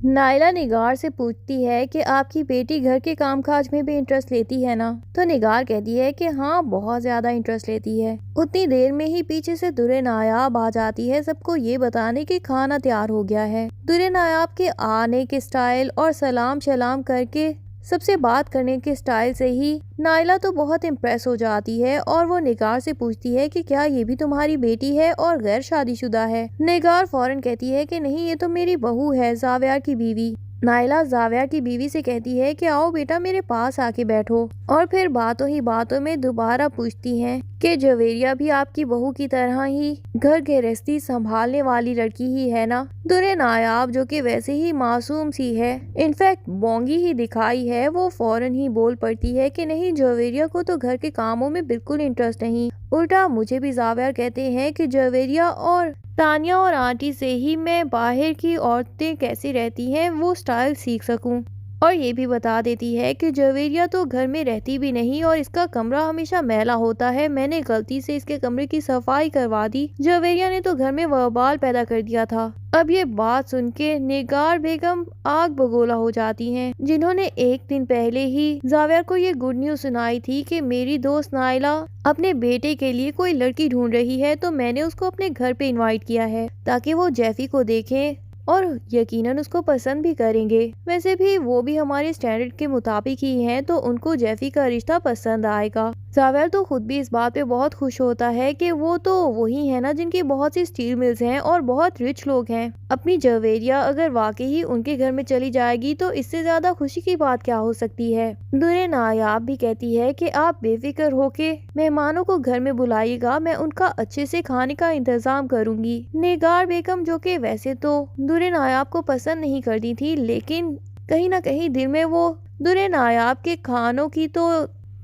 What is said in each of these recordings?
نائلہ نگار سے پوچھتی ہے کہ آپ کی بیٹی گھر کے کام کاج میں بھی انٹرسٹ لیتی ہے نا؟ تو نگار کہتی ہے کہ ہاں بہت زیادہ انٹرسٹ لیتی ہے۔ اتنی دیر میں ہی پیچھے سے درِ نایاب آ جاتی ہے سب کو یہ بتانے کہ کھانا تیار ہو گیا ہے۔ درِ نایاب کے آنے کے سٹائل اور سلام شلام کر کے سب سے بات کرنے کے سٹائل سے ہی نائلہ تو بہت امپریس ہو جاتی ہے اور وہ نگار سے پوچھتی ہے کہ کیا یہ بھی تمہاری بیٹی ہے اور غیر شادی شدہ ہے؟ نگار فوراً کہتی ہے کہ نہیں، یہ تو میری بہو ہے، زاویار کی بیوی۔ نائلہ زاویار کی بیوی سے کہتی ہے کہ آؤ بیٹا میرے پاس آ کے بیٹھو، اور پھر باتوں ہی باتوں میں دوبارہ پوچھتی ہیں کہ جویریہ بھی آپ کی بہو کی طرح ہی گھر گھرستی سنبھالنے والی لڑکی ہی ہے نا؟ درِ نایاب جو کہ ویسے ہی معصوم سی ہے، انفیکٹ بونگی ہی دکھائی ہے، وہ فوراً ہی بول پڑتی ہے کہ نہیں، جویریہ کو تو گھر کے کاموں میں بالکل انٹرسٹ نہیں، الٹا مجھے بھی زاویار کہتے ہیں کہ جویریہ اور تانیہ اور آنٹی سے ہی میں باہر کی عورتیں کیسی رہتی ہیں وہ سٹائل سیکھ سکوں۔ اور یہ بھی بتا دیتی ہے کہ جویریہ تو گھر میں رہتی بھی نہیں اور اس کا کمرہ ہمیشہ میلا ہوتا ہے، میں نے غلطی سے اس کے کمرے کی صفائی کروا دی، جویریہ نے تو گھر میں وبال پیدا کر دیا تھا۔ اب یہ بات سن کے نگار بیگم آگ بگولا ہو جاتی ہیں، جنہوں نے ایک دن پہلے ہی زاویار کو یہ گڈ نیوز سنائی تھی کہ میری دوست نائلہ اپنے بیٹے کے لیے کوئی لڑکی ڈھونڈ رہی ہے، تو میں نے اس کو اپنے گھر پہ انوائٹ کیا ہے تاکہ وہ جیفی کو دیکھیں اور یقیناً اس کو پسند بھی کریں گے۔ ویسے بھی وہ بھی ہمارے سٹینڈرڈ کے مطابق ہی ہیں، تو ان کو جیفی کا رشتہ پسند آئے گا۔ زاویار تو خود بھی اس بات پہ بہت خوش ہوتا ہے کہ وہ تو وہی ہے نا جن کی بہت سی سٹیل ملز ہیں اور بہت رچ لوگ ہیں۔ اپنی جویریہ اگر واقعی ان کے گھر میں چلی جائے گی تو اس سے زیادہ خوشی کی بات کیا ہو سکتی ہے۔ درِ نایاب بھی کہتی ہے کہ آپ بے فکر ہو کے مہمانوں کو گھر میں بلائیے گا، میں ان کا اچھے سے کھانے کا انتظام کروں گی۔ نگار بیگم جو کہ ویسے تو درِ نایاب کو پسند نہیں کرتی تھی، لیکن کہیں نہ کہیں دل میں وہ درِ نایاب کے کھانوں کی تو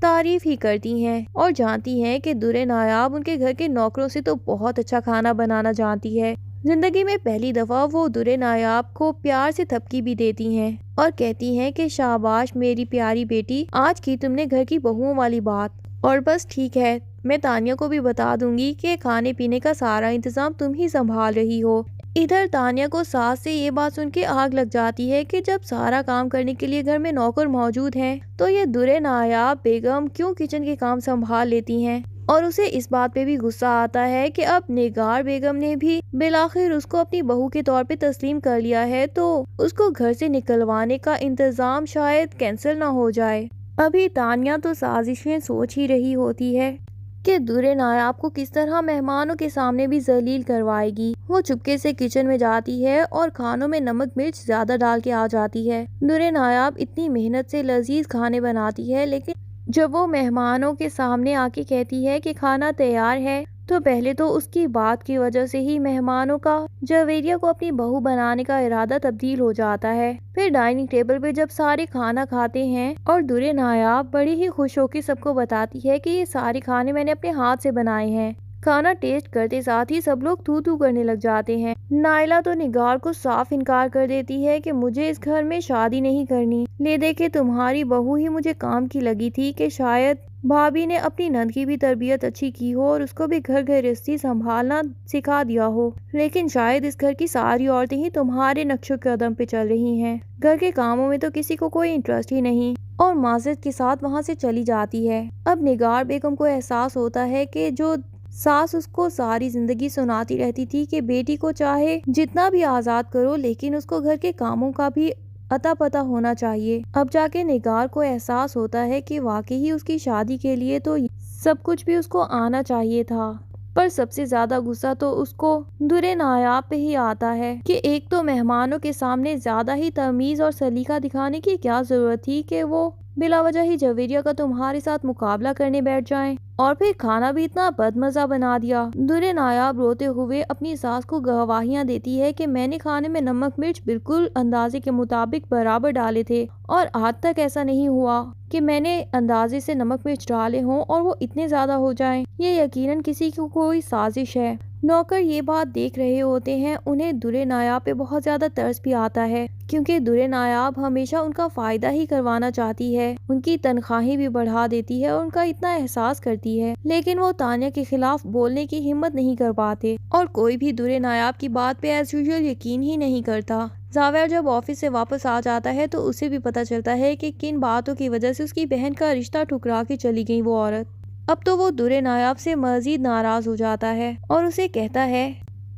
تعریف ہی کرتی ہیں اور جانتی ہیں کہ درِ نایاب ان کے گھر کے نوکروں سے تو بہت اچھا کھانا بنانا جانتی ہے۔ زندگی میں پہلی دفعہ وہ درِ نایاب کو پیار سے تھپکی بھی دیتی ہیں اور کہتی ہیں کہ شاباش میری پیاری بیٹی، آج کی تم نے گھر کی بہوؤں والی بات، اور بس ٹھیک ہے، میں تانیہ کو بھی بتا دوں گی کہ کھانے پینے کا سارا انتظام تم ہی سنبھال رہی ہو۔ ادھر تانیہ کو ساس سے یہ بات سن کے آگ لگ جاتی ہے کہ جب سارا کام کرنے کے لیے گھر میں نوکر موجود ہیں تو یہ درِ نایاب بیگم کیوں کچن کے کام سنبھال لیتی ہیں، اور اسے اس بات پہ بھی غصہ آتا ہے کہ اب نگار بیگم نے بھی بالآخر اس کو اپنی بہو کے طور پہ تسلیم کر لیا ہے تو اس کو گھر سے نکلوانے کا انتظام شاید کینسل نہ ہو جائے۔ ابھی تانیہ تو سازشیں سوچ ہی رہی ہوتی ہے کہ درِ نایاب کو کس طرح مہمانوں کے سامنے بھی ذلیل کروائے گی۔ وہ چپکے سے کچن میں جاتی ہے اور کھانوں میں نمک مرچ زیادہ ڈال کے آ جاتی ہے۔ درِ نایاب اتنی محنت سے لذیذ کھانے بناتی ہے، لیکن جب وہ مہمانوں کے سامنے آ کے کہتی ہے کہ کھانا تیار ہے تو پہلے تو اس کی بات کی وجہ سے ہی مہمانوں کا جویریہ کو اپنی بہو بنانے کا ارادہ تبدیل ہو جاتا ہے۔ پھر ڈائننگ ٹیبل پہ جب سارے کھانا کھاتے ہیں اور درِ نایاب بڑی ہی خوش ہو کے سب کو بتاتی ہے کہ یہ سارے کھانے میں نے اپنے ہاتھ سے بنائے ہیں، کھانا ٹیسٹ کرتے ساتھ ہی سب لوگ تھو تھو کرنے لگ جاتے ہیں۔ نائلہ تو نگار کو صاف انکار کر دیتی ہے کہ مجھے اس گھر میں شادی نہیں کرنی، لے دیکھے تمہاری بہو ہی مجھے کام کی لگی تھی کہ شاید بھابھی نے اپنی نند کی بھی تربیت اچھی کی ہو اور اس کو بھی گھر گھرستی سنبھالنا سکھا دیا ہو، لیکن شاید اس گھر کی ساری عورتیں ہی تمہارے نقش و قدم پہ چل رہی ہیں، گھر کے کاموں میں تو کسی کو کوئی انٹرسٹ ہی نہیں، اور معذرت کے ساتھ وہاں سے چلی جاتی ہے۔ اب نگار بیگم کو احساس ہوتا ہے کہ جو ساس اس کو ساری زندگی سناتی رہتی تھی کہ بیٹی کو چاہے جتنا بھی آزاد کرو لیکن اس کو گھر کے کاموں کا بھی اتا پتا ہونا چاہیے، اب جا کے نگار کو احساس ہوتا ہے کہ واقعی اس کی شادی کے لیے تو سب کچھ بھی اس کو آنا چاہیے تھا۔ پر سب سے زیادہ غصہ تو اس کو درِ نایاب پہ ہی آتا ہے کہ ایک تو مہمانوں کے سامنے زیادہ ہی تمیز اور سلیقہ دکھانے کی کیا ضرورت تھی کہ وہ بلا وجہ ہی جویریہ کا تمہارے ساتھ مقابلہ کرنے بیٹھ جائیں، اور پھر کھانا بھی اتنا بدمزہ بنا دیا۔ درِ نایاب روتے ہوئے اپنی ساس کو گواہیاں دیتی ہے کہ میں نے کھانے میں نمک مرچ بالکل اندازے کے مطابق برابر ڈالے تھے اور آج تک ایسا نہیں ہوا کہ میں نے اندازے سے نمک مرچ ڈالے ہوں اور وہ اتنے زیادہ ہو جائیں، یہ یقیناً کسی کی کوئی سازش ہے۔ نوکر یہ بات دیکھ رہے ہوتے ہیں، انہیں درِ نایاب پہ بہت زیادہ ترس بھی آتا ہے کیونکہ درِ نایاب ہمیشہ ان کا فائدہ ہی کروانا چاہتی ہے، ان کی تنخواہیں بھی بڑھا دیتی ہے اور ان کا اتنا احساس کرتی ہے، لیکن وہ تانیہ کے خلاف بولنے کی ہمت نہیں کر پاتے اور کوئی بھی درِ نایاب کی بات پہ ایز یوزول یقین ہی نہیں کرتا۔ زاویہ جب آفس سے واپس آ جاتا ہے تو اسے بھی پتہ چلتا ہے کہ کن باتوں کی وجہ سے اس کی بہن کا رشتہ ٹھکرا کے چلی گئی وہ عورت۔ اب تو وہ درِ نایاب سے مزید ناراض ہو جاتا ہے اور اسے کہتا ہے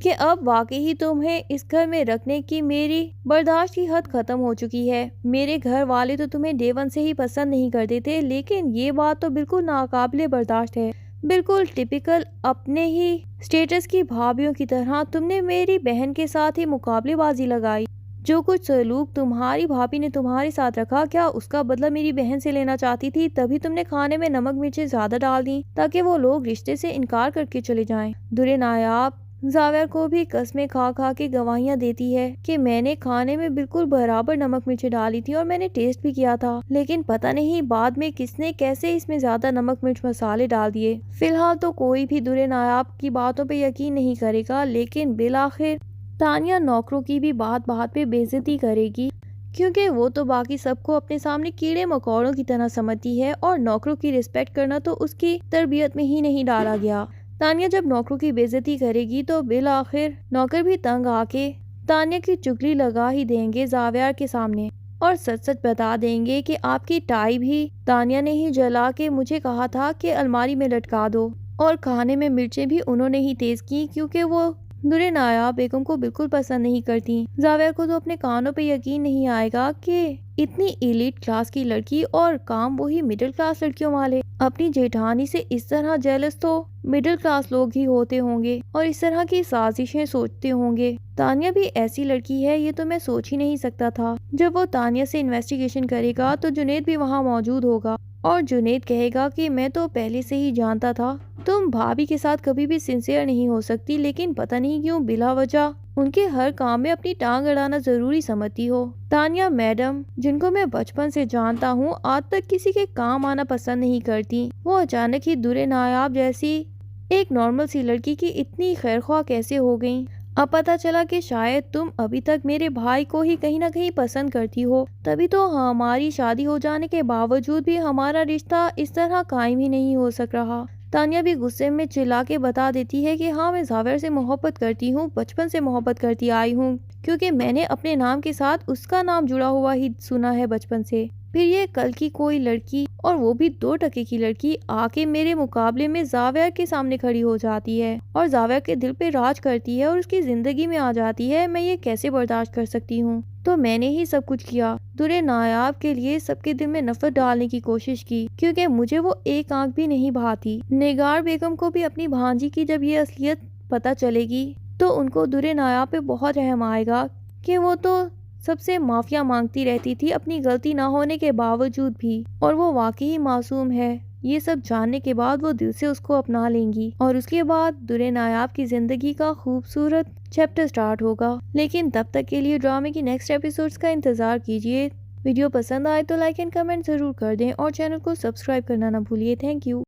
کہ اب واقعی تمہیں اس گھر میں رکھنے کی میری برداشت کی حد ختم ہو چکی ہے۔ میرے گھر والے تو تمہیں ڈے ون سے ہی پسند نہیں کرتے تھے، لیکن یہ بات تو بالکل ناقابل برداشت ہے۔ بالکل ٹپیکل اپنے ہی اسٹیٹس کی بھابھیوں کی طرح تم نے میری بہن کے ساتھ ہی مقابلے بازی لگائی۔ جو کچھ سلوک تمہاری بھابھی نے تمہارے ساتھ رکھا، کیا اس کا بدلہ میری بہن سے لینا چاہتی تھی؟ تبھی تم نے کھانے میں نمک مرچیں زیادہ ڈال دیں تاکہ وہ لوگ رشتے سے انکار کر کے چلے جائیں۔ درِ نایاب زاویہ کو بھی قسمیں کھا کھا کے گواہیاں دیتی ہے کہ میں نے کھانے میں بالکل برابر نمک مرچیں ڈالی تھی اور میں نے ٹیسٹ بھی کیا تھا، لیکن پتہ نہیں بعد میں کس نے کیسے اس میں زیادہ نمک مرچ مسالے ڈال دیے۔ فی الحال تو کوئی بھی درِ نایاب کی باتوں پہ یقین نہیں کرے گا، لیکن بالآخر تانیہ نوکروں کی بھی بات بات پہ بے عزتی کرے گی، کیونکہ وہ تو باقی سب کو اپنے سامنے کیڑے مکوڑوں کی طرح سمجھتی ہے اور نوکروں کی رسپیکٹ کرنا تو اس کی تربیت میں ہی نہیں ڈالا گیا۔ تانیہ جب نوکروں کی بے عزتی کرے گی تو بالآخر نوکر بھی تنگ آ کے تانیہ کی چگلی لگا ہی دیں گے زاویہ کے سامنے اور سچ سچ بتا دیں گے کہ آپ کی ٹائی بھی تانیہ نے ہی جلا کے مجھے کہا تھا کہ الماری میں لٹکا دو، اور کھانے میں مرچیں بھی انہوں نے ہی تیز کی کیونکہ وہ درِ نایاب بیگم کو بالکل پسند نہیں کرتی۔ زاویہ کو تو اپنے کانوں پہ یقین نہیں آئے گا کہ اتنی ایلیٹ کلاس کی لڑکی اور کام وہی مڈل کلاس لڑکیوں والے۔ اپنی جیٹھانی سے اس طرح جیلس تو مڈل کلاس لوگ ہی ہوتے ہوں گے اور اس طرح کی سازشیں سوچتے ہوں گے۔ تانیہ بھی ایسی لڑکی ہے، یہ تو میں سوچ ہی نہیں سکتا تھا۔ جب وہ تانیہ سے انویسٹیگیشن کرے گا تو جنید بھی وہاں موجود ہوگا اور جنید کہے گا کہ میں تو پہلے سے ہی جانتا تھا تم بھابھی کے ساتھ کبھی بھی سنسیئر نہیں ہو سکتی، لیکن پتہ نہیں کیوں بلا وجہ ان کے ہر کام میں اپنی ٹانگ اڑانا ضروری سمجھتی ہو۔ تانیہ میڈم، جن کو میں بچپن سے جانتا ہوں، آج تک کسی کے کام آنا پسند نہیں کرتی۔ وہ اچانک ہی درِ نایاب جیسی ایک نارمل سی لڑکی کی اتنی خیرخواہ کیسے ہو گئیں؟ اب پتہ چلا کہ شاید تم ابھی تک میرے بھائی کو ہی کہیں نہ کہیں پسند کرتی ہو، تبھی تو ہماری شادی ہو جانے کے باوجود بھی ہمارا رشتہ اس طرح قائم ہی نہیں ہو سک رہا۔ تانیہ بھی غصے میں چلا کے بتا دیتی ہے کہ ہاں، میں زاویہ سے محبت کرتی ہوں، بچپن سے محبت کرتی آئی ہوں، کیونکہ میں نے اپنے نام کے ساتھ اس کا نام جڑا ہوا ہی سنا ہے بچپن سے۔ پھر یہ کل کی کوئی لڑکی، اور وہ بھی 2 کی لڑکی، آ کے میرے مقابلے میں زاویہ کے سامنے کھڑی ہو جاتی ہے اور زاویہ کے دل پہ راج کرتی ہے اور اس کی زندگی میں آ جاتی ہے۔ میں یہ کیسے برداشت کر سکتی ہوں؟ تو میں نے ہی سب کچھ کیا، درِ نایاب کے لیے سب کے دل میں نفرت ڈالنے کی کوشش کی، کیونکہ مجھے وہ ایک آنکھ بھی نہیں بھاتی۔ نگار بیگم کو بھی اپنی بھانجی کی جب یہ اصلیت پتہ چلے گی تو ان کو درِ نایاب پہ بہت رحم آئے گا کہ وہ تو سب سے معافیا مانگتی رہتی تھی اپنی غلطی نہ ہونے کے باوجود بھی، اور وہ واقعی معصوم ہے۔ یہ سب جاننے کے بعد وہ دل سے اس کو اپنا لیں گی اور اس کے بعد درِ نایاب کی زندگی کا خوبصورت چیپٹر سٹارٹ ہوگا۔ لیکن تب تک کے لیے ڈرامے کی نیکسٹ ایپیسوڈز کا انتظار کیجیے۔ ویڈیو پسند آئے تو لائک اینڈ کمنٹ ضرور کر دیں اور چینل کو سبسکرائب کرنا نہ بھولیے۔ Thank you.